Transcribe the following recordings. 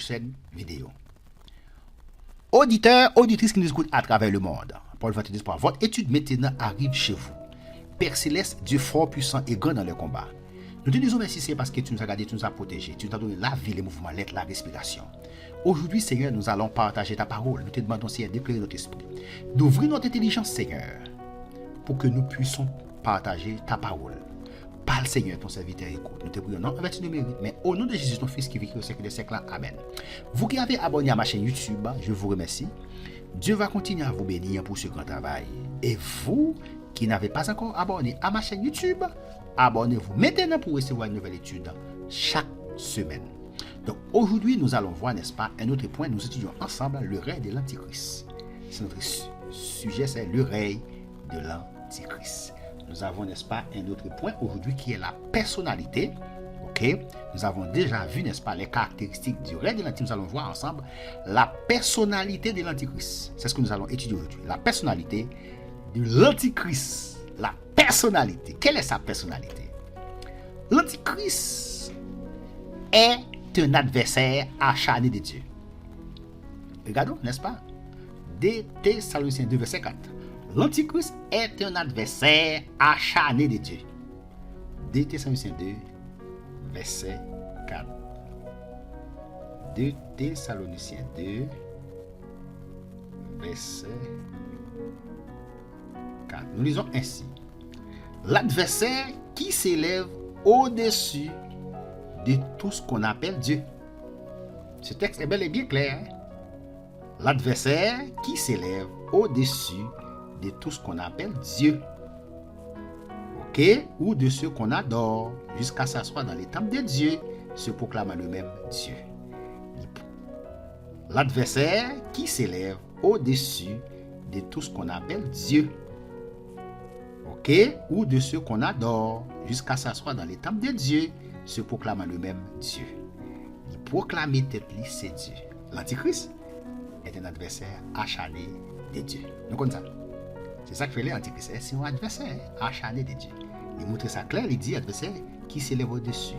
prochaine vidéo. Auditeurs, auditrices qui nous écoutent à travers le monde, Paul va te dire, votre étude maintenant arrive chez vous. Père Céleste, Dieu fort, puissant et grand dans le combat. Nous te disons merci parce que tu nous as gardés, tu nous as protégés, tu nous as donné la vie, les mouvements, l'être, la respiration. Aujourd'hui, Seigneur, nous allons partager ta parole. Nous te demandons, Seigneur, d'éclairer notre esprit, d'ouvrir notre intelligence, Seigneur, pour que nous puissions partager ta parole. Parle, Seigneur, ton serviteur écoute. Nous te prions, non, avec de mérite, mais au nom de Jésus, ton Fils qui vit au siècle des siècles. Amen. Vous qui avez abonné à ma chaîne YouTube, je vous remercie. Dieu va continuer à vous bénir pour ce grand travail. Et vous qui n'avez pas encore abonné à ma chaîne YouTube, abonnez-vous maintenant pour recevoir une nouvelle étude chaque semaine. Donc aujourd'hui, nous allons voir, n'est-ce pas, un autre point. Nous étudions ensemble le règne de l'Antichrist. C'est notre sujet, c'est le règne de l'Antichrist. Nous avons, n'est-ce pas, un autre point aujourd'hui qui est la personnalité. Ok, nous avons déjà vu, n'est-ce pas, les caractéristiques du règne de l'Antichrist. Nous allons voir ensemble la personnalité de l'Antichrist. C'est ce que nous allons étudier aujourd'hui. La personnalité de l'Antichrist. La personnalité. Quelle est sa personnalité? L'Antichrist est un adversaire acharné de Dieu. Regardons, n'est-ce pas? 2 Thessaloniciens 2, verset 4. L'Antichrist est un adversaire acharné de Dieu. 2 Thessaloniciens 2, verset 4. 2 Thessaloniciens 2, verset 4. Nous lisons ainsi. L'adversaire qui s'élève au-dessus de tout ce qu'on appelle Dieu. Ce texte est bel et bien clair. L'adversaire qui s'élève au-dessus de tout ce qu'on appelle Dieu. Ok? Ou de ceux qu'on adore, jusqu'à s'asseoir dans les temples de Dieu, se proclamant le même Dieu. L'adversaire qui s'élève au-dessus de tout ce qu'on appelle Dieu. Ok? Ou de ceux qu'on adore, jusqu'à s'asseoir dans les temples de Dieu, se proclamant le même Dieu. Il proclame tête lui, c'est Dieu. L'Antichrist est un adversaire acharné de Dieu. Nous connaissons ça. C'est ça que fait l'Antichrist. C'est un adversaire acharné de Dieu. Il montre ça clair, il dit adversaire qui s'élève au-dessus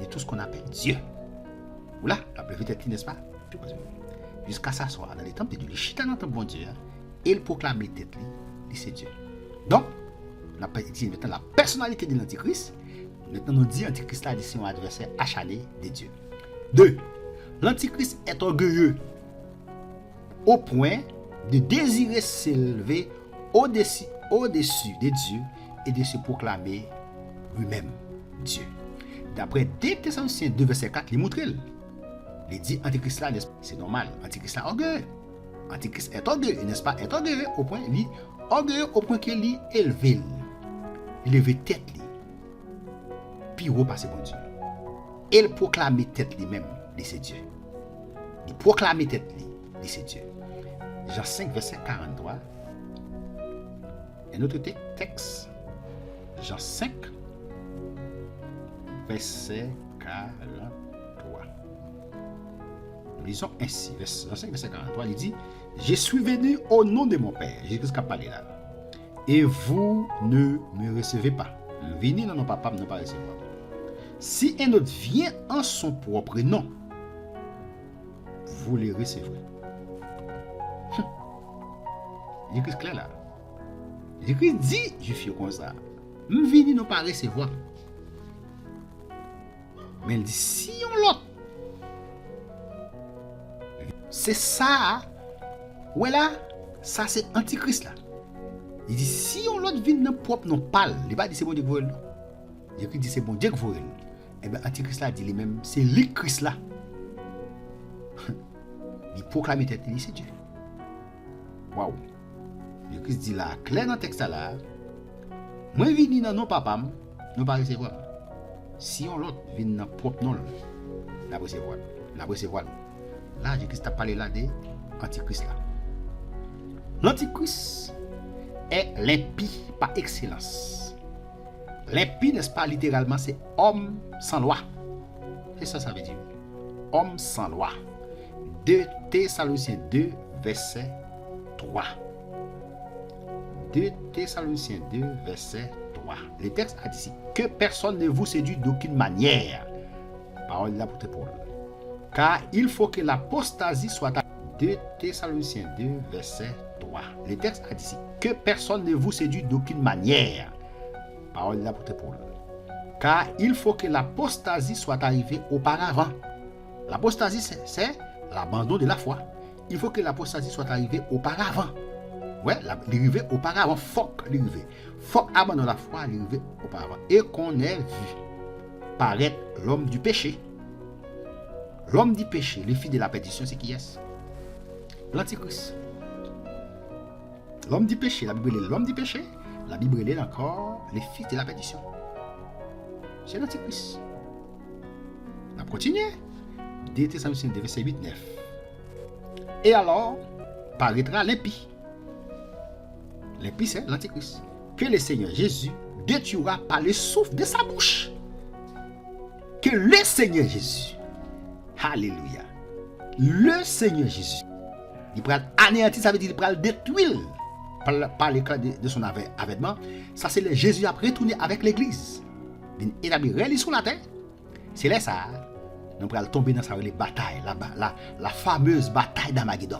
de tout ce qu'on appelle Dieu. Oula, la pleuve tête, n'est-ce pas? Jusqu'à s'asseoir dans les temples de Dieu. Il chita dans le temple de Dieu. Et il proclame tête lui, c'est Dieu. Donc, on a dit maintenant la personnalité de l'Antichrist. Maintenant, on dit Antichrist là, c'est un adversaire acharné de Dieu. 2. L'Antichrist est orgueilleux au point de désirer s'élever au-dessus de Dieu et de se proclamer lui-même Dieu. D'après 2 Thessaloniciens 2, verset 4, il montre. Il dit Antichrist là, c'est normal. Antichrist là, orgueilleux. Antichrist est orgueilleux, n'est-ce pas? Est orgueilleux au point, qu'il est élevé. Il élevé tête lui. Puis il repasse bon Dieu. Il proclame tête lui-même de ses dieux. Il proclame tête lui de ses dieux. Jean 5, verset 43. Un autre texte. Jean 5, verset 43. Nous lisons ainsi. Jean 5, verset 43. Il dit, je suis venu au nom de mon Père. Jésus qui a parlé là. Et vous ne me recevez pas. Venez dans nos papas, ne pas recevoir. Si un autre vient en son propre nom, vous les recevrez. Jésus clair là. Jésus dit, je suis comme ça. Venez ne pas recevoir. Mais il dit, si on l'autre. C'est ça. Voilà. Ça c'est Antichrist là. Il dit, si on l'autre vient dans propre nom, parle. Il va dire, c'est bon Dieu que vous voulez. Jésus dit, c'est bon Dieu que vous voulez. Eh bien, Antichrist là dit lui-même, c'est lui Christ là. Il proclame tête, c'est Dieu. Waouh. Jésus dit là, clair dans le texte là. Moi, je viens dans nos papas, nous pas recevoir. Si on l'autre vient dans propre nom, la recevoir. Là, Jésus a parlé là de Antichrist là. L'Antichrist est l'impie par excellence. L'impie, n'est-ce pas, littéralement, c'est homme sans loi. C'est ça, ça veut dire. Homme sans loi. 2 Thessaloniciens 2, verset 3. 2 Thessaloniciens 2, verset 3. Le texte a dit que personne ne vous séduit d'aucune manière. Parole de l'apôtre Paul. Car il faut que l'apostasie soit... 2 Thessaloniciens 2, verset 3. Le texte a dit que personne ne vous séduit d'aucune manière. Parole de l'apôtre Paul. Car il faut que l'apostasie soit arrivée auparavant. L'apostasie, c'est l'abandon de la foi. Il faut que l'apostasie soit arrivée auparavant. Ouais, l'arrivée auparavant. Faut l'arrivée. Faut abandonner la foi, l'arrivée auparavant. Et qu'on ait vu paraître l'homme du péché. L'homme du péché, le fils de la perdition, c'est qui est? L'Antichrist. L'homme du péché, la Bible est l'homme du péché, la Bible est encore le fils de la perdition. C'est l'Antichrist. On va continuer. 2 Thessaloniciens 2, verset 8, 9. Et alors, paraîtra l'impie. L'impie, c'est l'Antichrist. Que le Seigneur Jésus détruira par le souffle de sa bouche. Que le Seigneur Jésus, alléluia, le Seigneur Jésus, il pourra anéantir, ça veut dire qu'il pourra le détruire par l'éclat de son avènement. Ça, c'est le Jésus a retourné avec l'église. Il établit sur la terre. C'est là ça. Nous pourrons tomber dans sa bataille, la fameuse bataille d'Armageddon.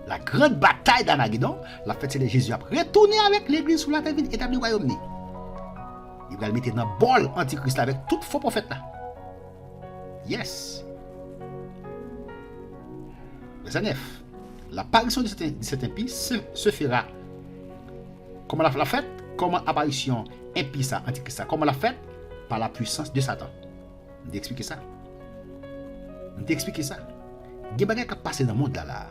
La grande bataille d'Armageddon, la fête, c'est le Jésus a retourné avec l'église sur la terre, il établit le royaume. Il va le mettre dans le bol antichrist avec tout faux prophète là. Yes. Verset 9. L'apparition de cet impie se fera. Comment la fête? Comment apparition impie ça, antichrist ça? Comment la fête? Par la puissance de Satan. On t'explique ça. On t'explique ça. Il y a des choses qui passent dans le monde là.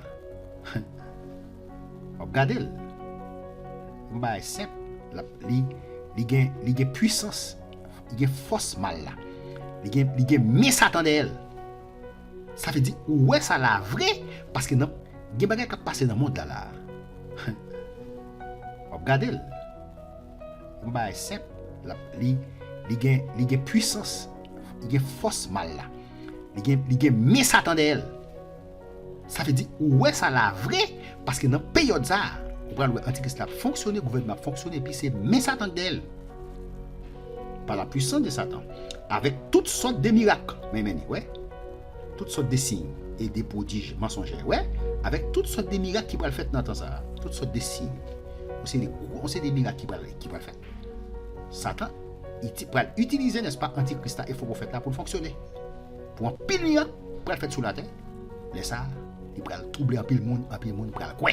Regardez. C'est simple. Il y a puissance. Il y a force mal là. Il y a mis Satan d'elle. Ça veut dire, ouais, ça la vrai. Parce que non. Il y a des choses qui passent dans le monde là. Regardez. C'est simple. Il y a puissance. Il y a force mal là. Il y a mis Satan d'elle. Ça veut dire, ouais, ça la vrai. Parce que dans la période ça, l'Antichrist a fonctionné, le gouvernement a fonctionné, puis c'est mis Satan d'elle. Par la puissance de Satan. Avec toutes sortes de miracles. Ouais. Toutes sortes de signes et des prodiges mensongers. Ouais. Avec toutes sortes de miracles qui vont le faire dans le temps ça. Toutes sortes de signes. On sait des miracles qui vont le faire. Satan, il va utiliser, n'est-ce pas, Antichrist et faux prophète là pour fonctionner. Pour un pile miracle, pour le faire sur la terre. Mais ça, il va troubler un pile monde, il va le quoi.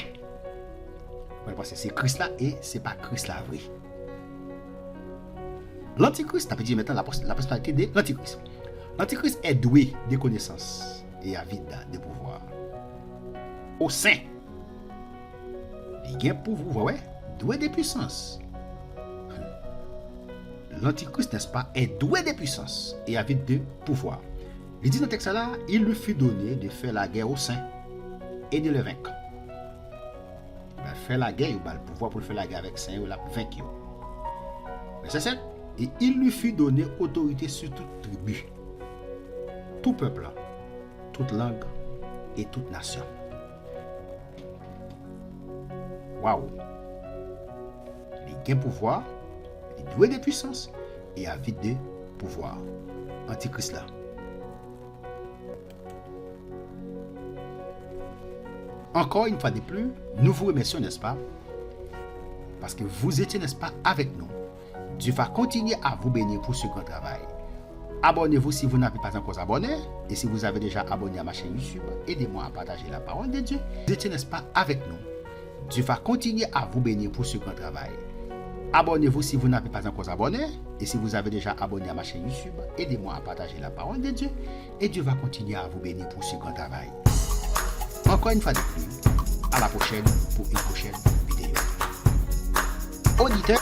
Parce que c'est Christ là et c'est pas Christ là vrai. L'Antichrist, on peut dire maintenant la personnalité de l'Antichrist. L'Antichrist est doué de connaissances et avide de pouvoir. Au sein, il y a un pouvoir, ouais, doué de puissance. L'Antichrist, n'est-ce pas, est doué de puissance et avide de pouvoir. Il dit dans le texte là, il lui fut donné de faire la guerre au sein et de le vaincre. Il va faire la guerre, il va le pouvoir pour faire la guerre avec saint ou la vaincre. Verset 7. Et il lui fut donné autorité sur toute tribu, tout peuple, toute langue et toute nation. Waouh! Il a un pouvoir, il est doué de puissance et avide de pouvoir. Antichrist là. Encore une fois de plus, nous vous remercions, n'est-ce pas? Parce que vous étiez, n'est-ce pas, avec nous. Dieu va continuer à vous bénir pour ce grand travail. Abonnez-vous si vous n'avez pas encore abonné. Et si vous avez déjà abonné à ma chaîne YouTube, aidez-moi à partager la parole de Dieu. Vous étiez, n'est-ce pas, avec nous. Dieu va continuer à vous bénir pour ce grand travail. Abonnez-vous si vous n'avez pas encore abonné. Et si vous avez déjà abonné à ma chaîne YouTube, aidez-moi à partager la parole de Dieu. Et Dieu va continuer à vous bénir pour ce grand travail. Encore une fois de plus, à la prochaine pour une prochaine vidéo. Auditeur.